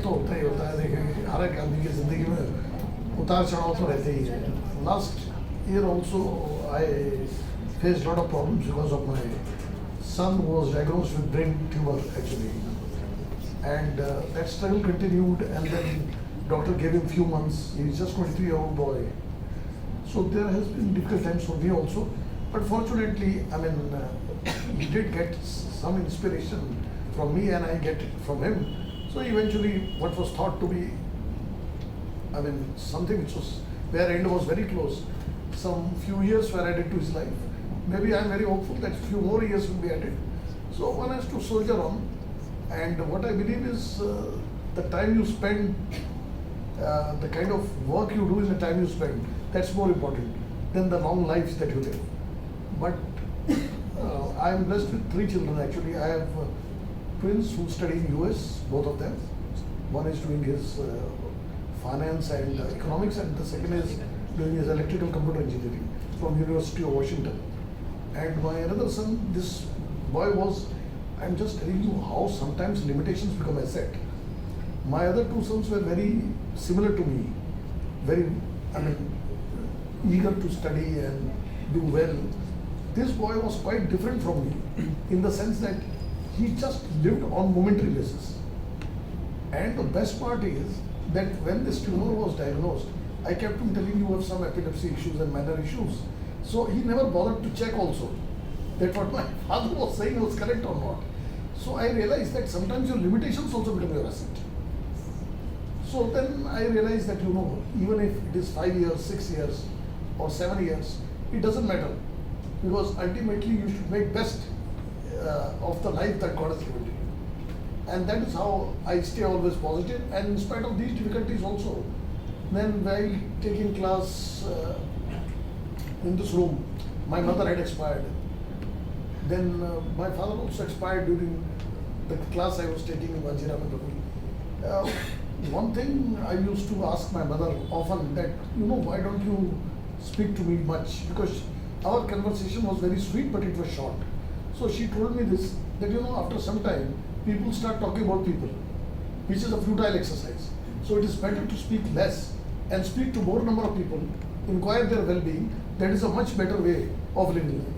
तो होता है देखिए हर एक आदमी की ज़िंदगी में उतार चढ़ाव तो रहते ही है. Last year also I faced lot of problems because of my son who was diagnosed with brain tumor actually, and that struggle continued, and then doctor gave him few months. He is just 23-year-old boy, so there has been difficult times for me also, but fortunately I mean he did get some inspiration from me and I get it from him. So eventually what was thought to be I mean something which was where end was very close, some few years were added to his life. Maybe I am very hopeful that few more years will be added. So one has to soldier on, and what I believe is the time you spend, the kind of work you do in the time you spend, that's more important than the long lives that you live. But I am blessed with 3 children actually. I have twins who study in US, both of them. One is doing his finance and economics, and the second is doing his electrical computer engineering from University of Washington. And my another son, this boy was, I'm just telling you how sometimes limitations become asset. My other 2 sons were very similar to me, very, I mean, eager to study and do well. This boy was quite different from me in the sense that he just lived on momentary basis. And the best part is that when this tumor was diagnosed, I kept him telling you have some epilepsy issues and minor issues. So he never bothered to check also that what my father was saying was correct or not. So I realized that sometimes your limitations also become your asset. So then I realized that even if it is 5 years, 6 years or 7 years, it doesn't matter, because ultimately you should make best of the life that God has given to you. And that is how I stay always positive, and in spite of these difficulties also. Then while taking class in this room, my mother had expired. Then my father also expired during the class I was taking in Vajiram and Ravi. One thing I used to ask my mother often that, why don't you speak to me much? Because our conversation was very sweet, but it was short. So she told me this, that after some time, people start talking about people, which is a futile exercise. So it is better to speak less and speak to more number of people, inquire their well-being. That is a much better way of living life.